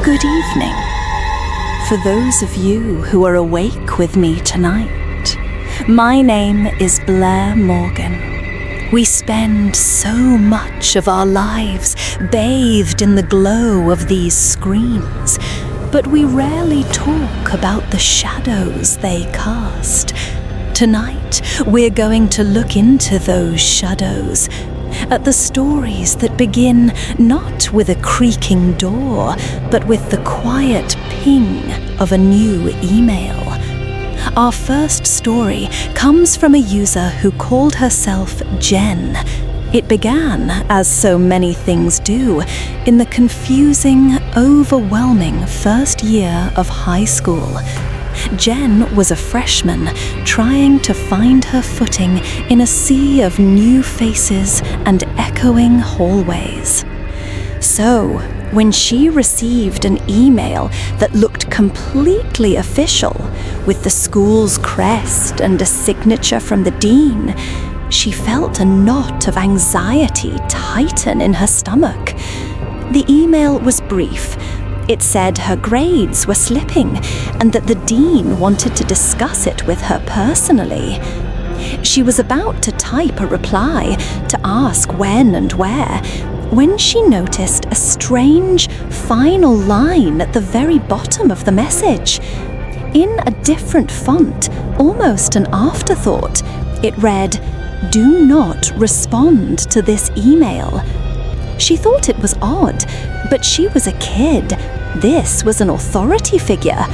Good evening. For those of you who are awake with me tonight, my name is Blair Morgan. We spend so much of our lives bathed in the glow of these screens, but we rarely talk about the shadows they cast. Tonight, we're going to look into those shadows, at the stories that begin not with a creaking door, but with the quiet ping of a new email. Our first story comes from a user who called herself Jen. It began, as so many things do, in the confusing, overwhelming first year of high school. Jen was a freshman trying to find her footing in a sea of new faces and echoing hallways. So, when she received an email that looked completely official, with the school's crest and a signature from the dean, she felt a knot of anxiety tighten in her stomach. The email was brief. It said her grades were slipping and that the dean wanted to discuss it with her personally. She was about to type a reply to ask when and where, when she noticed a strange final line at the very bottom of the message. In a different font, almost an afterthought, it read, "Do not respond to this email." She thought it was odd, but she was a kid. This was an authority figure.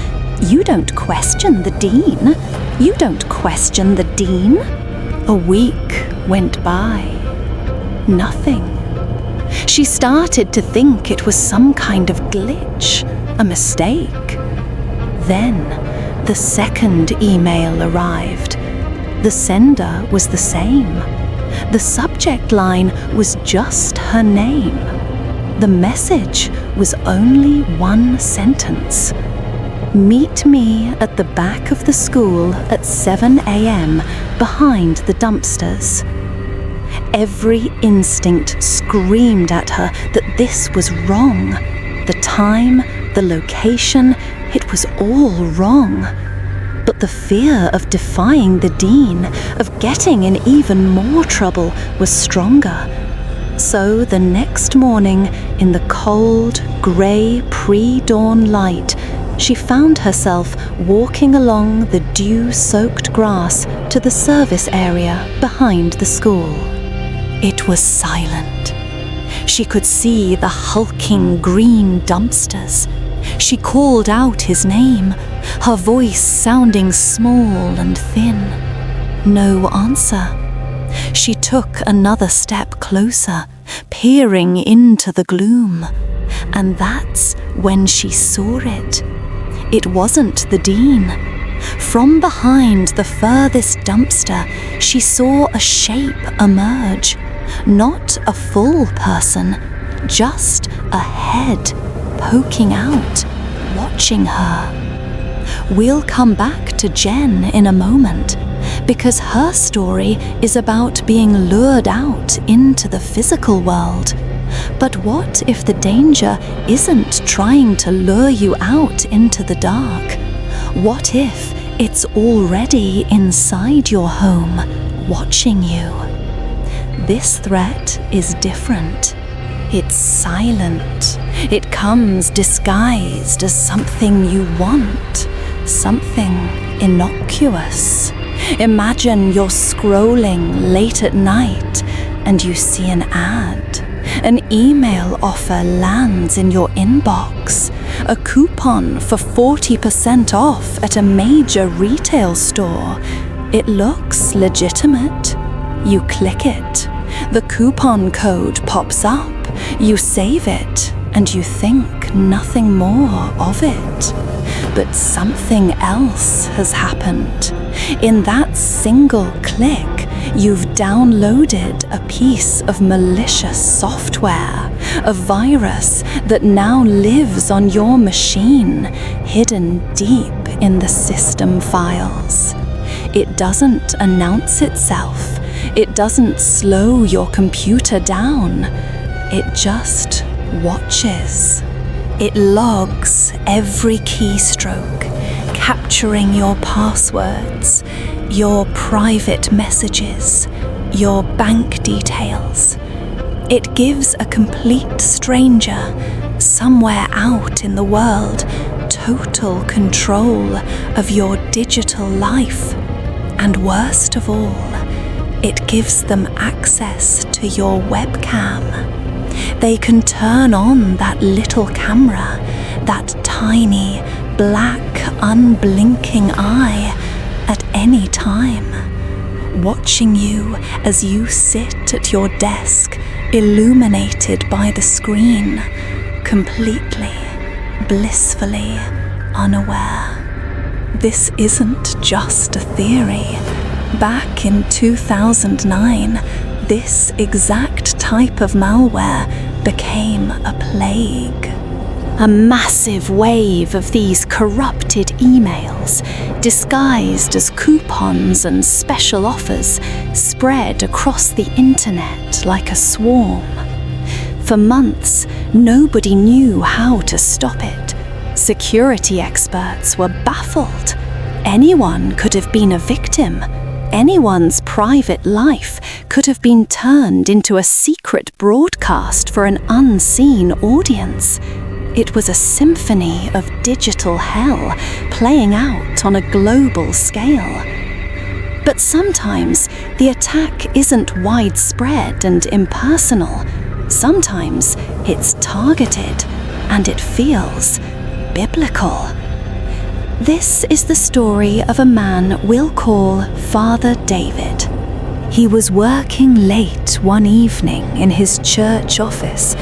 You don't question the dean. You don't question the dean. A week went by. Nothing. She started to think it was some kind of glitch, a mistake. Then, the second email arrived. The sender was the same. The subject line was just her name. The message was only one sentence. "Meet me at the back of the school at 7 a.m. behind the dumpsters." Every instinct screamed at her that this was wrong. The time, the location, it was all wrong. But the fear of defying the dean, of getting in even more trouble, was stronger. So the next morning, in the cold, grey pre-dawn light, she found herself walking along the dew-soaked grass to the service area behind the school. It was silent. She could see the hulking green dumpsters. She called out his name, her voice sounding small and thin. No answer. She took another step closer, peering into the gloom. And that's when she saw it. It wasn't the dean. From behind the furthest dumpster, she saw a shape emerge. Not a full person, just a head poking out, watching her. We'll come back to Jen in a moment, because her story is about being lured out into the physical world. But what if the danger isn't trying to lure you out into the dark? What if it's already inside your home, watching you? This threat is different. It's silent. It comes disguised as something you want, something innocuous. Imagine you're scrolling late at night and you see an ad. An email offer lands in your inbox. A coupon for 40% off at a major retail store. It looks legitimate. You click it. The coupon code pops up. You save it, and you think nothing more of it. But something else has happened. In that single click, you've downloaded a piece of malicious software, a virus that now lives on your machine, hidden deep in the system files. It doesn't announce itself. It doesn't slow your computer down. It just watches. It logs every keystroke, capturing your passwords, your private messages, your bank details. It gives a complete stranger, somewhere out in the world, total control of your digital life. And worst of all, it gives them access to your webcam. They can turn on that little camera, that tiny, black, unblinking eye, at any time, watching you as you sit at your desk, illuminated by the screen, completely, blissfully unaware. This isn't just a theory. Back in 2009, this exact type of malware became a plague. A massive wave of these corrupted emails, disguised as coupons and special offers, spread across the internet like a swarm. For months, nobody knew how to stop it. Security experts were baffled. Anyone could have been a victim. Anyone's private life could have been turned into a secret broadcast for an unseen audience. It was a symphony of digital hell playing out on a global scale. But sometimes the attack isn't widespread and impersonal. Sometimes it's targeted, and it feels biblical. This is the story of a man we'll call Father David. He was working late one evening in his church office,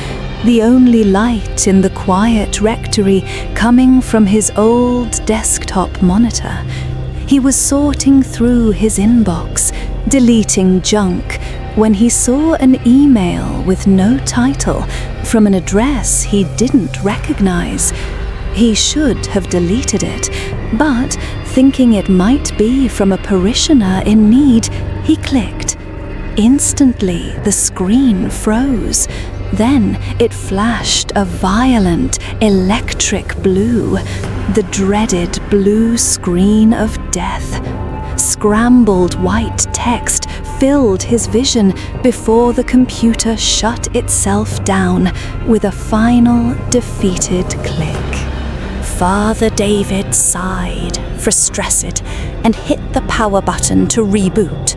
the only light in the quiet rectory coming from his old desktop monitor. He was sorting through his inbox, deleting junk, when he saw an email with no title from an address he didn't recognize. He should have deleted it, but thinking it might be from a parishioner in need, he clicked. Instantly, the screen froze. Then it flashed a violent, electric blue, the dreaded blue screen of death. Scrambled white text filled his vision before the computer shut itself down with a final, defeated click. Father David sighed, frustrated, and hit the power button to reboot.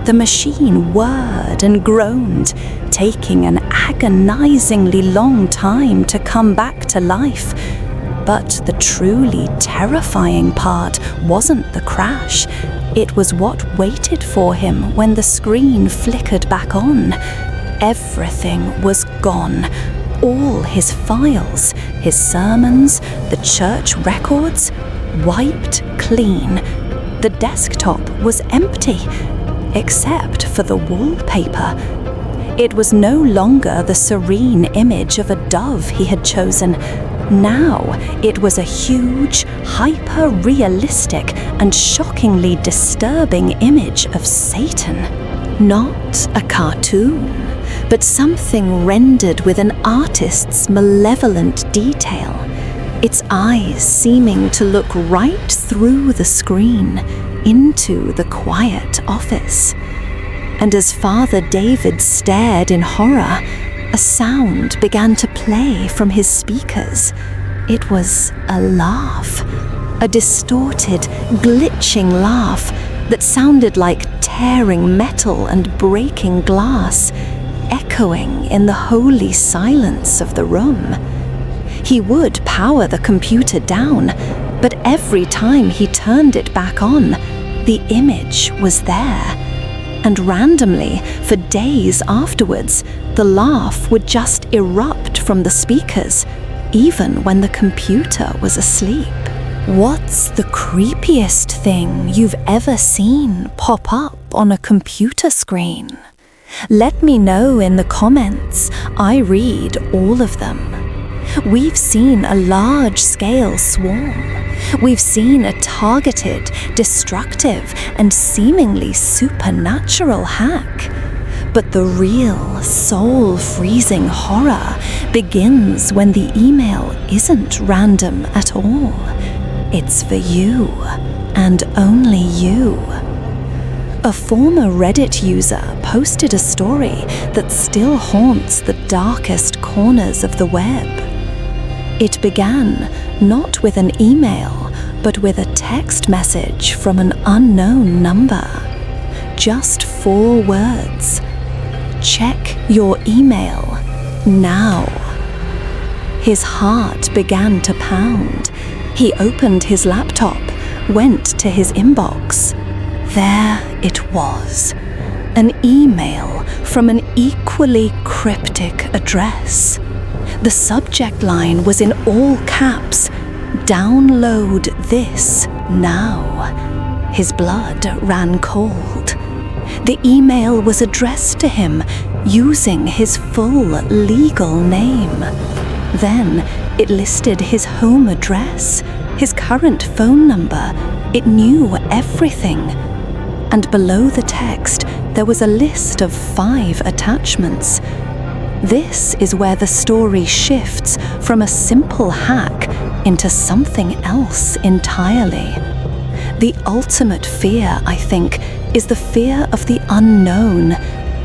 The machine whirred and groaned, taking an agonizingly long time to come back to life. But the truly terrifying part wasn't the crash. It was what waited for him when the screen flickered back on. Everything was gone. All his files, his sermons, the church records, wiped clean. The desktop was empty, except for the wallpaper. It was no longer the serene image of a dove he had chosen. Now it was a huge, hyper-realistic and shockingly disturbing image of Satan. Not a cartoon, but something rendered with an artist's malevolent detail, its eyes seeming to look right through the screen into the quiet office. And as Father David stared in horror, a sound began to play from his speakers. It was a laugh, a distorted, glitching laugh that sounded like tearing metal and breaking glass, echoing in the holy silence of the room. He would power the computer down, but every time he turned it back on, the image was there. And randomly, for days afterwards, the laugh would just erupt from the speakers, even when the computer was asleep. What's the creepiest thing you've ever seen pop up on a computer screen? Let me know in the comments. I read all of them. We've seen a large-scale swarm. We've seen a targeted, destructive, and seemingly supernatural hack. But the real, soul-freezing horror begins when the email isn't random at all. It's for you, and only you. A former Reddit user posted a story that still haunts the darkest corners of the web. It began not with an email, but with a text message from an unknown number. Just 4 words. Check your email now. His heart began to pound. He opened his laptop, went to his inbox. There it was, an email from an equally cryptic address. The subject line was in all caps, "Download this now." His blood ran cold. The email was addressed to him using his full legal name. Then it listed his home address, his current phone number. It knew everything. And below the text, there was a list of 5 attachments. This is where the story shifts from a simple hack into something else entirely. The ultimate fear, I think, is the fear of the unknown,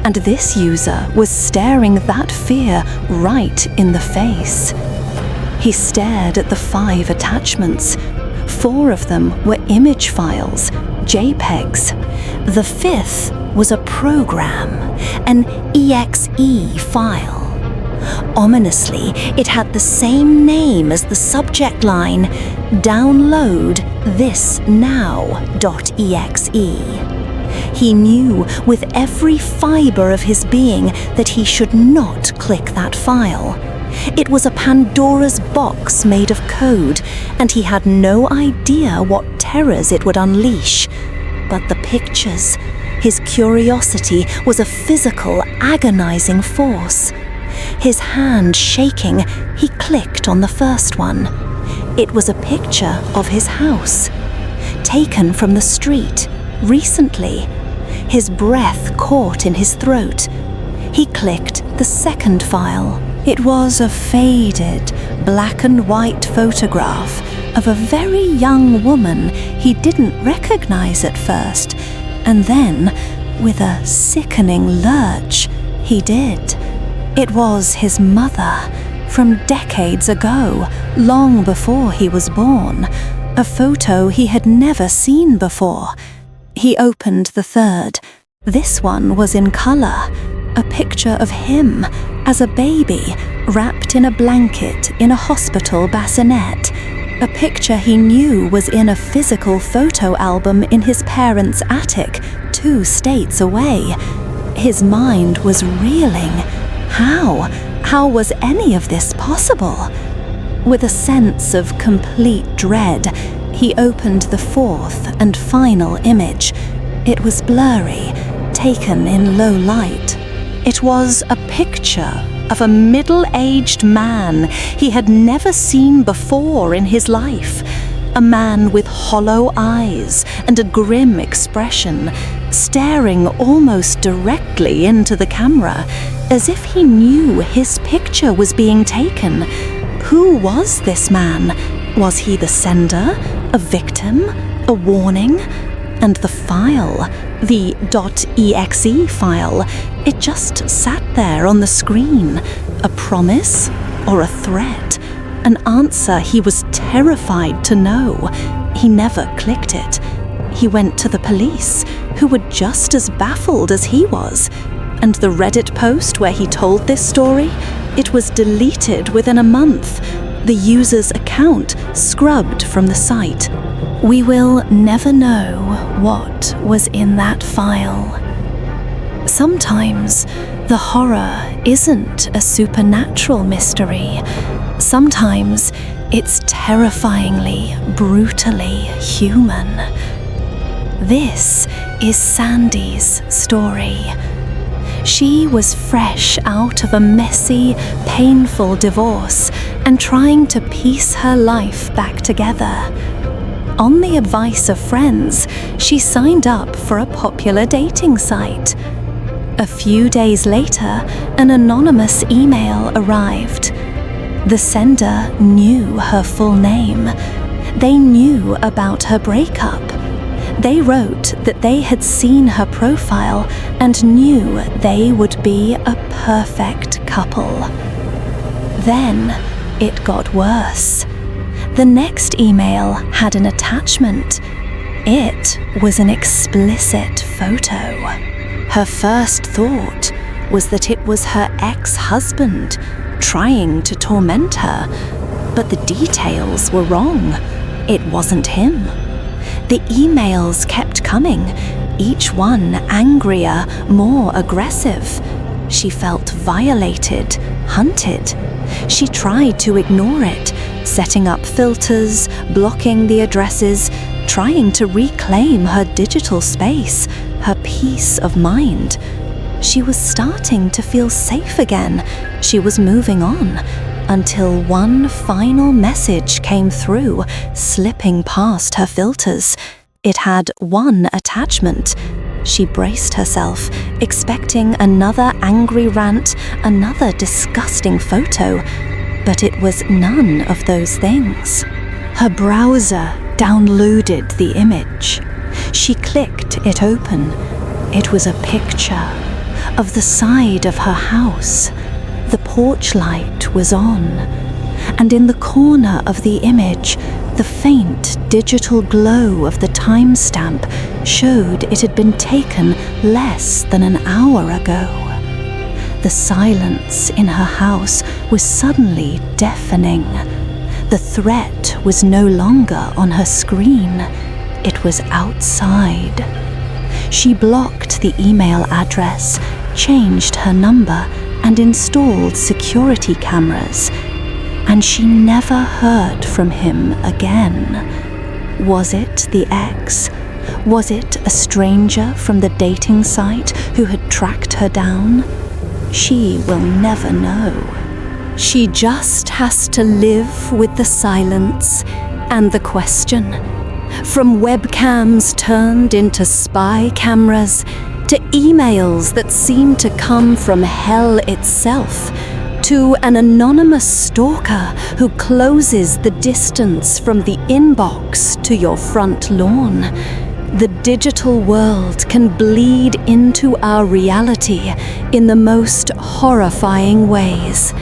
and this user was staring that fear right in the face. He stared at the 5 attachments. 4 of them were image files, JPEGs. The 5th was a program, an EXE file. Ominously, it had the same name as the subject line, "Download this now.exe." He knew with every fiber of his being that he should not click that file. It was a Pandora's box made of code, and he had no idea what terrors it would unleash. But the pictures, his curiosity was a physical, agonizing force. His hand shaking, he clicked on the first one. It was a picture of his house, taken from the street, recently. His breath caught in his throat. He clicked the second file. It was a faded, black and white photograph of a very young woman he didn't recognize at first, and then, with a sickening lurch, he did. It was his mother, from decades ago, long before he was born, a photo he had never seen before. He opened the third. This one was in color, a picture of him as a baby, wrapped in a blanket in a hospital bassinet, a picture he knew was in a physical photo album in his parents' attic, 2 states away. His mind was reeling. How? How was any of this possible? With a sense of complete dread, he opened the 4th and final image. It was blurry, taken in low light. It was a picture of a middle-aged man he had never seen before in his life. A man with hollow eyes and a grim expression, staring almost directly into the camera, as if he knew his picture was being taken. Who was this man? Was he the sender? A victim? A warning? And the file, the .exe file, it just sat there on the screen. A promise or a threat? An answer he was terrified to know. He never clicked it. He went to the police, who were just as baffled as he was. And the Reddit post where he told this story, it was deleted within a month. The user's account scrubbed from the site. We will never know what was in that file. Sometimes the horror isn't a supernatural mystery. Sometimes it's terrifyingly, brutally human. This is Sandy's story. She was fresh out of a messy, painful divorce and trying to piece her life back together. On the advice of friends, she signed up for a popular dating site. A few days later, an anonymous email arrived. The sender knew her full name. They knew about her breakup. They wrote that they had seen her profile and knew they would be a perfect couple. Then it got worse. The next email had an attachment. It was an explicit photo. Her first thought was that it was her ex-husband trying to torment her, but the details were wrong. It wasn't him. The emails kept coming, each one angrier, more aggressive. She felt violated, hunted. She tried to ignore it, setting up filters, blocking the addresses, trying to reclaim her digital space, her peace of mind. She was starting to feel safe again. She was moving on, until one final message came through, slipping past her filters. It had one attachment. She braced herself, expecting another angry rant, another disgusting photo, but it was none of those things. Her browser downloaded the image. She clicked it open. It was a picture of the side of her house. The porch light was on, and in the corner of the image, the faint digital glow of the timestamp showed it had been taken less than an hour ago. The silence in her house was suddenly deafening. The threat was no longer on her screen. It was outside. She blocked the email address, changed her number, and installed security cameras. And she never heard from him again. Was it the ex? Was it a stranger from the dating site who had tracked her down? She will never know. She just has to live with the silence and the question. From webcams turned into spy cameras, to emails that seem to come from hell itself, to an anonymous stalker who closes the distance from the inbox to your front lawn. The digital world can bleed into our reality in the most horrifying ways.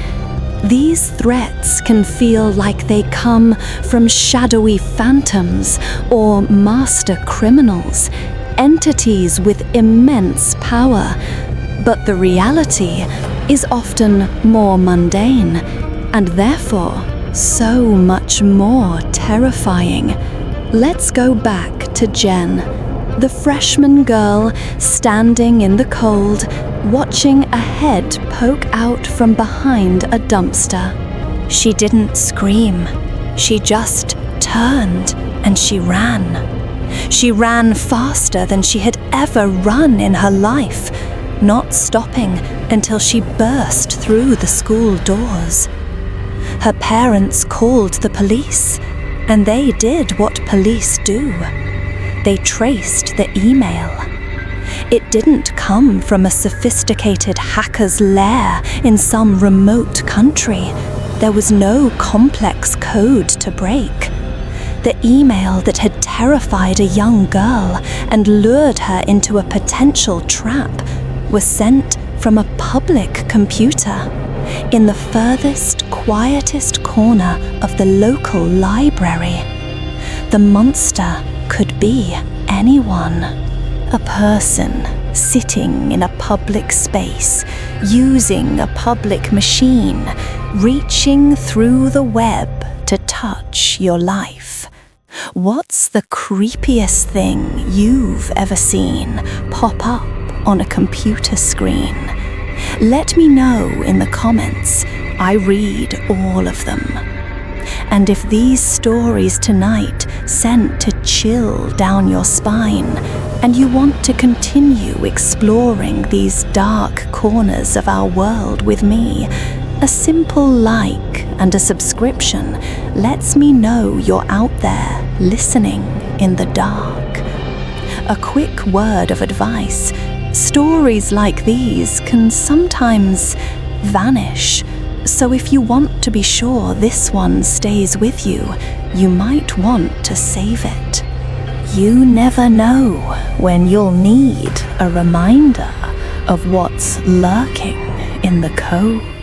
These threats can feel like they come from shadowy phantoms or master criminals, entities with immense power, but the reality is often more mundane and therefore so much more terrifying. Let's go back to Jen, the freshman girl standing in the cold, watching a head poke out from behind a dumpster. She didn't scream. She just turned and she ran. She ran faster than she had ever run in her life, not stopping until she burst through the school doors. Her parents called the police, and they did what police do. They traced the email. It didn't come from a sophisticated hacker's lair in some remote country. There was no complex code to break. The email that had terrified a young girl and lured her into a potential trap was sent from a public computer in the furthest, quietest corner of the local library. The monster could be anyone. A person sitting in a public space, using a public machine, reaching through the web to touch your life. What's the creepiest thing you've ever seen pop up on a computer screen? Let me know in the comments. I read all of them. And if these stories tonight sent a chill down your spine, and you want to continue exploring these dark corners of our world with me, a simple like and a subscription lets me know you're out there listening in the dark. A quick word of advice: stories like these can sometimes vanish, so if you want to be sure this one stays with you, you might want to save it. You never know when you'll need a reminder of what's lurking in the code.